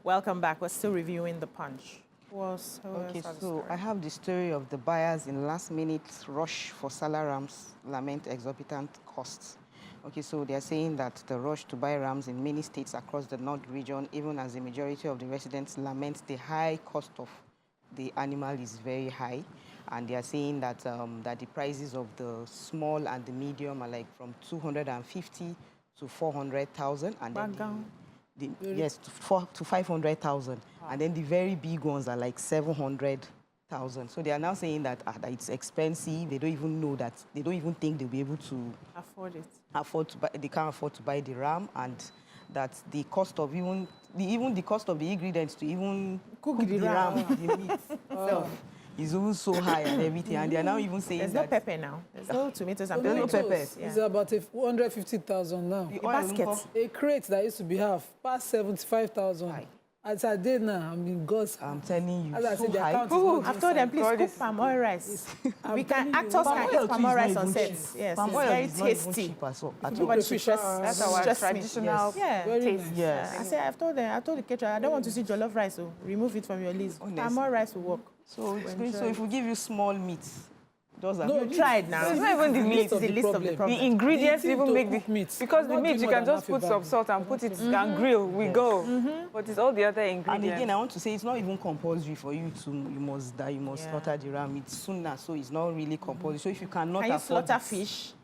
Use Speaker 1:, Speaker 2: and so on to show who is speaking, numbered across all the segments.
Speaker 1: Welcome back. We're still reviewing the punch.
Speaker 2: Okay, so I have the story of the buyers in last-minute rush for salary-rams lament exorbitant costs. Okay, so they're saying that the rush to buy rams in many states across the North region, even as the majority of the residents lament the high cost of the animal is very high. And they are saying that, that the prices of the small and the medium are like from 250 to 400,000. And then yes, to 500,000. Wow. And then the very big ones are like 700,000. So they are now saying that, that it's expensive. They don't even know that. They don't even think they'll be able to
Speaker 1: afford it.
Speaker 2: They can't afford to buy the ram, and that the cost of even the cost of the ingredients to even cook the ram, the meat itself, is even so high and everything. And they are now even saying
Speaker 1: there's no pepper now. There's no tomatoes and
Speaker 3: no
Speaker 1: pepper.
Speaker 3: Yeah. It's about 150,000 now.
Speaker 1: A basket.
Speaker 3: A crate that used to be half, past 75,000. As I did now, I mean, God's.
Speaker 2: I'm telling you,
Speaker 3: as I
Speaker 2: so
Speaker 3: said, the
Speaker 2: high.
Speaker 3: account
Speaker 1: I've told them, please cook palm oil rice. We can actors can eat palm oil rice on set. Yes,
Speaker 2: palm
Speaker 1: it's
Speaker 2: oil
Speaker 1: very
Speaker 2: is not
Speaker 1: tasty.
Speaker 2: Cheap at all.
Speaker 4: That's our traditional taste.
Speaker 2: Yes.
Speaker 1: I said, I told the caterer, I don't want to see jollof rice, so remove it from your list. Palm oil rice will work.
Speaker 2: So it's good. So if we give you small meat,
Speaker 1: no, try it now.
Speaker 4: It's not even the meat.
Speaker 1: It's the list of the problem.
Speaker 4: The ingredients even make the meat. Because the meat, you can just put some salt and put it and grill. We go. But it's all the other ingredients.
Speaker 2: And again, I want to say it's not even compulsory for you to, you must slaughter the ram. It's sooner, so it's not really compulsory. So if you cannot afford
Speaker 1: slaughter fish?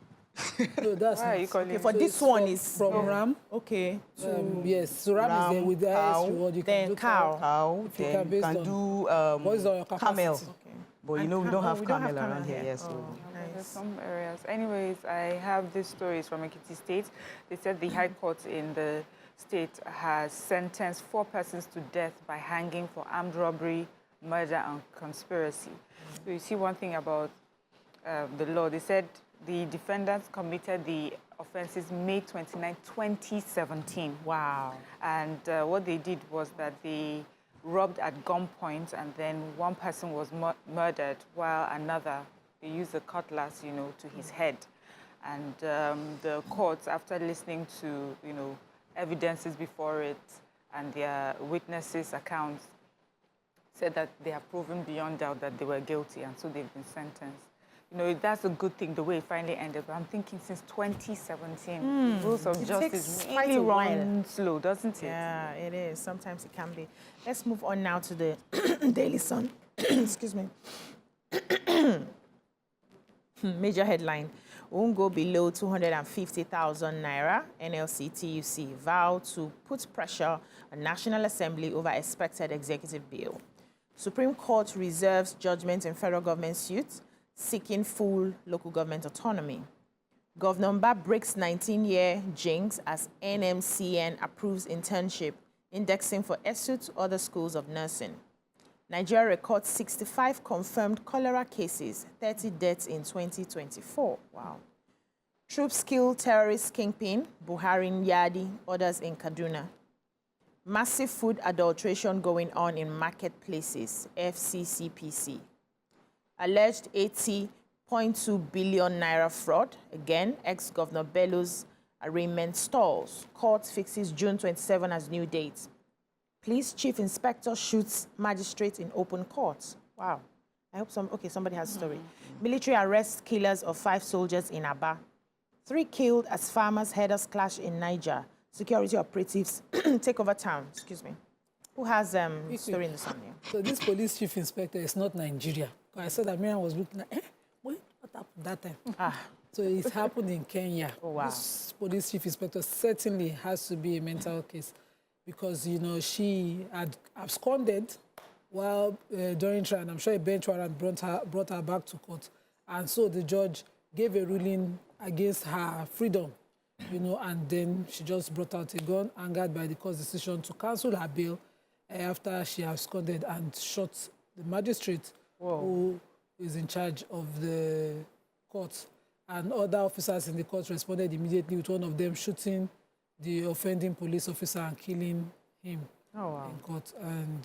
Speaker 3: No, that's
Speaker 1: not. Okay, for this one is
Speaker 3: from ram.
Speaker 1: Okay.
Speaker 3: Yes, so ram is there with the highest reward. You can do
Speaker 2: cow. Then you can do camel. But you know, we don't have camel around here. Yes. So.
Speaker 4: There's some areas. Anyways, I have these stories from Ekiti State. They said the High Court in the state has sentenced 4 persons to death by hanging for armed robbery, murder, and conspiracy. So you see one thing about the law. They said the defendants committed the offenses May 29, 2017.
Speaker 1: Wow.
Speaker 4: And what they did was that they robbed at gunpoint, and then one person was murdered while another, they used a cutlass, you know, to his head. And the courts, after listening to, you know, evidences before it and their witnesses' accounts, said that they have proven beyond doubt that they were guilty, and so they've been sentenced. You know, that's a good thing, the way it finally ended. But I'm thinking since 2017, rules of justice really run slow, doesn't it?
Speaker 1: Yeah, it is. Sometimes it can be. Let's move on now to the Daily Sun. Excuse me. Major headline. Won't go below 250,000 naira. NLC TUC vow to put pressure on National Assembly over expected executive bill. Supreme Court reserves judgment in federal government suits seeking full local government autonomy. Governor Mba breaks 19-year jinx as NMCN approves internship, indexing for ESU to other schools of nursing. Nigeria records 65 confirmed cholera cases, 30 deaths in 2024. Wow. Troops kill terrorist kingpin, Buhari Yadi, others in Kaduna. Massive food adulteration going on in marketplaces, FCCPC. Alleged 80.2 billion naira fraud. Again, ex-Governor Bello's arraignment stalls. Court fixes June 27 as new date. Police chief inspector shoots magistrate in open court. Wow. I hope somebody has a story. Military arrests killers of 5 soldiers in Aba. 3 killed as farmers' herders clash in Niger. Security operatives take over town. Excuse me. Who has story in the Sun here?
Speaker 3: So this police chief inspector is not Nigeria. I saw that Miriam was looking like, what happened that time? So it happened in Kenya.
Speaker 1: Oh, wow.
Speaker 3: This police chief inspector certainly has to be a mental case because, you know, she had absconded while during trial. I'm sure a bench warrant brought her back to court. And so the judge gave a ruling against her freedom, you know, and then she just brought out a gun, angered by the court's decision to cancel her bail after she absconded and shot the magistrate who is in charge of the court. And other officers in the court responded immediately with one of them shooting the offending police officer and killing him in court. And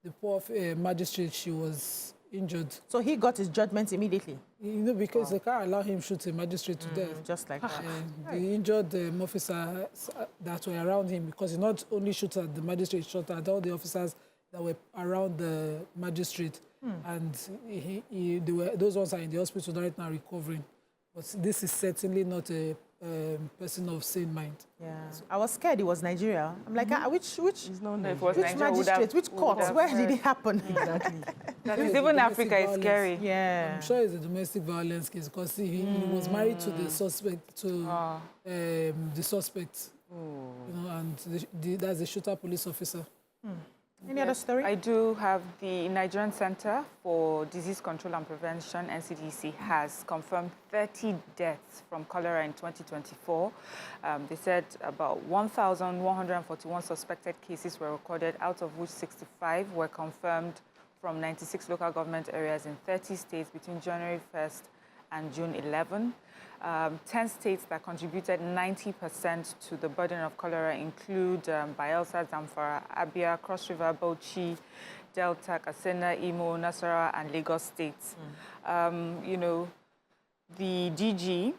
Speaker 3: the poor magistrate, she was injured.
Speaker 1: So he got his judgment immediately?
Speaker 3: You know, because they can't allow him shoot a magistrate to death.
Speaker 1: Just like that.
Speaker 3: The injured officers that were around him, because he not only shot at the magistrate, he shot at all the officers that were around the magistrate. And those ones are in the hospital right now recovering. But this is certainly not a person of sane mind.
Speaker 1: Yeah, I was scared it was Nigeria. I'm like, which magistrate, which court, where did it happen?
Speaker 2: Exactly.
Speaker 4: Even Africa is scary.
Speaker 1: Yeah.
Speaker 3: I'm sure it's a domestic violence case because he was married to the suspect, the suspect, you know, and that's a shooter police officer.
Speaker 1: Any other story?
Speaker 4: I do have the Nigerian Center for Disease Control and Prevention, NCDC, has confirmed 30 deaths from cholera in 2024. They said about 1,141 suspected cases were recorded, out of which 65 were confirmed from 96 local government areas in 30 states between January 1st and June 11. 10 states that contributed 90% to the burden of cholera include Bayelsa, Zamfara, Abia, Cross River, Bauchi, Delta, Katsina, Imo, Nasarawa, and Lagos states. You know, the DG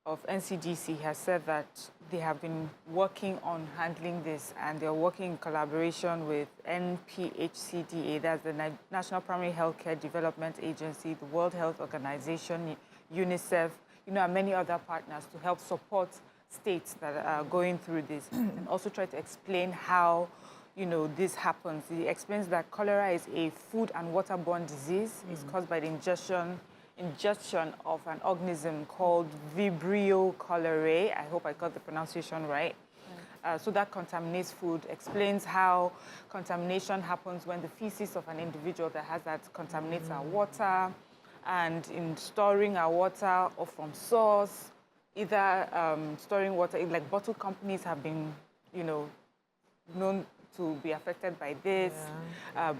Speaker 4: of NCDC has said that they have been working on handling this, and they're working in collaboration with NPHCDA, that's the National Primary Healthcare Development Agency, the World Health Organization, UNICEF, you know, and many other partners to help support states that are going through this and also try to explain how, you know, this happens. He explains that cholera is a food and waterborne disease. It's caused by the ingestion of an organism called Vibrio cholerae. I hope I got the pronunciation right. So that contaminates food, explains how contamination happens when the feces of an individual that has that contaminates our water, and in storing our water or from source, either storing water, like bottle companies have been, you know, known to be affected by this.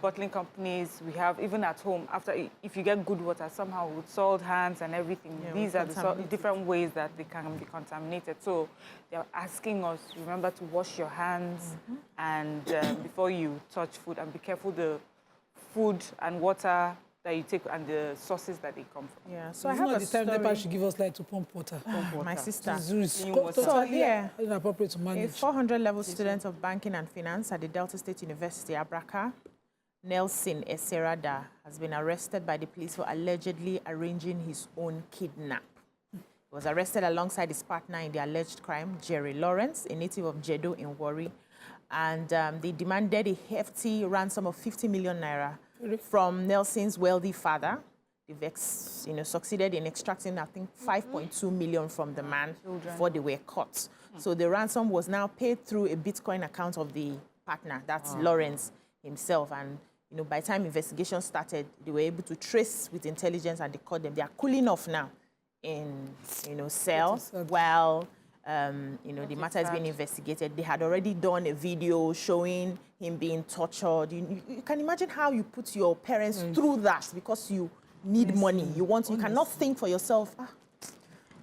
Speaker 4: Bottling companies, we have, even at home, if you get good water, somehow with salt hands and everything, these are the different ways that they can be contaminated. So they're asking us, remember to wash your hands and before you touch food, and be careful the food and water that you take and the sources that they come from.
Speaker 1: Yeah, so
Speaker 3: I have a story. NEPA should give us light to pump water.
Speaker 1: My sister.
Speaker 3: So yeah, inappropriate to manage.
Speaker 1: A 400-level student of banking and finance at the Delta State University, Abraka, Nelson Eserada, has been arrested by the police for allegedly arranging his own kidnap. He was arrested alongside his partner in the alleged crime, Jerry Lawrence, a native of Jedo in Warri, and they demanded a hefty ransom of 50 million naira from Nelson's wealthy father. They've succeeded in extracting, I think, 5.2 million from the man before they were caught. So the ransom was now paid through a Bitcoin account of the partner, that's Lawrence himself. And by the time investigation started, they were able to trace with intelligence, and they caught them. They are cooling off now in cell while the matter is being investigated. They had already done a video showing him being tortured. You can imagine how you put your parents through that because you need money. You cannot think for yourself.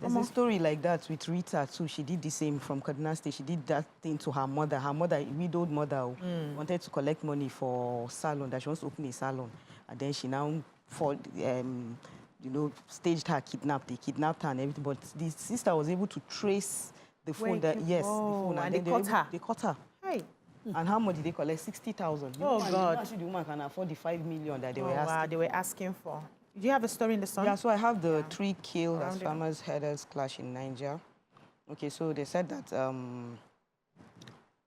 Speaker 2: There's a story like that with Rita too. She did the same from Kaduna State. She did that thing to her mother. Her mother, widowed mother, wanted to collect money for salon, that she wants to open a salon. And then she now staged her kidnap. They kidnapped her and everything. But the sister was able to trace the phone. The phone.
Speaker 1: And they caught her.
Speaker 2: They caught her.
Speaker 1: Hey.
Speaker 2: And how much did they collect? 60,000.
Speaker 1: Oh, God.
Speaker 2: Actually, the woman can afford the 5 million that they were asking.
Speaker 1: Wow, they were asking for. Do you have a story in the Sun?
Speaker 2: Yeah, so I have the 3 killed as farmers' herders clash in Niger. Okay, so they said that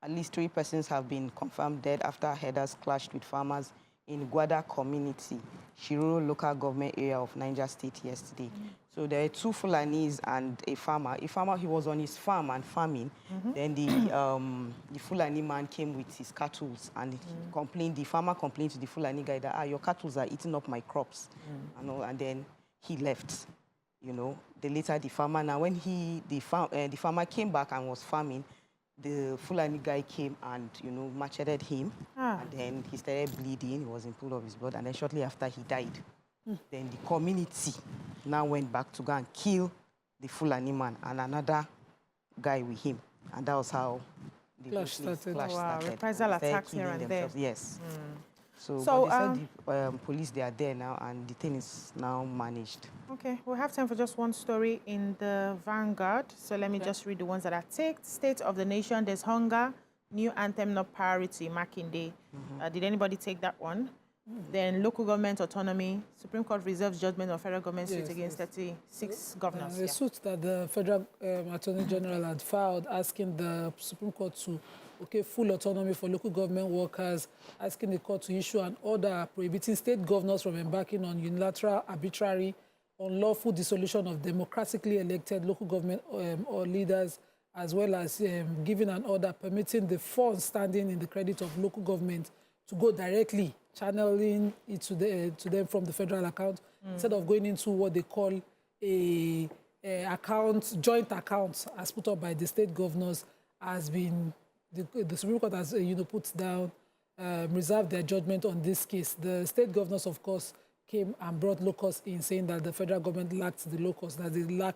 Speaker 2: at least 3 persons have been confirmed dead after herders clashed with farmers in Gwada community, Shiroro local government area of Niger State yesterday. So there are 2 Fulanis and a farmer. A farmer, he was on his farm and farming. Then the Fulani man came with his cattle and he complained. The farmer complained to the Fulani guy that your cattle are eating up my crops, and then he left. Later the farmer. Now when the farmer came back and was farming, the Fulani guy came and macheted him, and then he started bleeding. He was in pool of his blood, and then shortly after he died. Then the community now went back to go and kill the Fulani man and another guy with him. And that was how the
Speaker 3: clash started.
Speaker 1: Wow, reprisal attacks here and there.
Speaker 2: Yes. So but they said the police, they are there now, and the thing is now managed.
Speaker 1: Okay, we have time for just one story in the Vanguard. So let me just read the ones that are ticked. State of the nation, there's hunger, new anthem not priority, Makinde. Did anybody take that one? Then local government autonomy, Supreme Court reserves judgment of federal government suit against 36 governors.
Speaker 3: The suit that the Federal Attorney General had filed asking the Supreme Court to full autonomy for local government workers, asking the court to issue an order prohibiting state governors from embarking on unilateral, arbitrary, unlawful dissolution of democratically elected local government or leaders, as well as giving an order permitting the funds standing in the credit of local government to go directly, channeling it to them from the federal account, instead of going into what they call a joint account, as put up by the state governors, has been, the Supreme Court has put down, reserved their judgment on this case. The state governors, of course, came and brought locus in, saying that the federal government lacked the locus, that they lack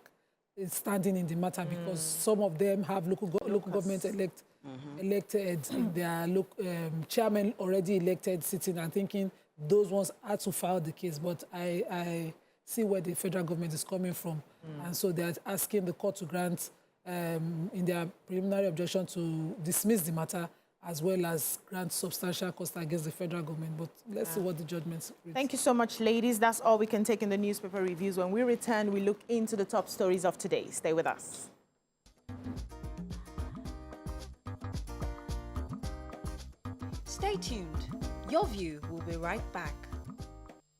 Speaker 3: standing in the matter because some of them have local government elected, their chairman already elected sitting, and thinking those ones had to file the case. But I see where the federal government is coming from. And so they're asking the court to grant, in their preliminary objection, to dismiss the matter, as well as grant substantial cost against the federal government. But let's see what the judgment reads.
Speaker 1: Thank you so much, ladies. That's all we can take in the newspaper reviews. When we return, we look into the top stories of today. Stay with us.
Speaker 5: Stay tuned. Your View will be right back.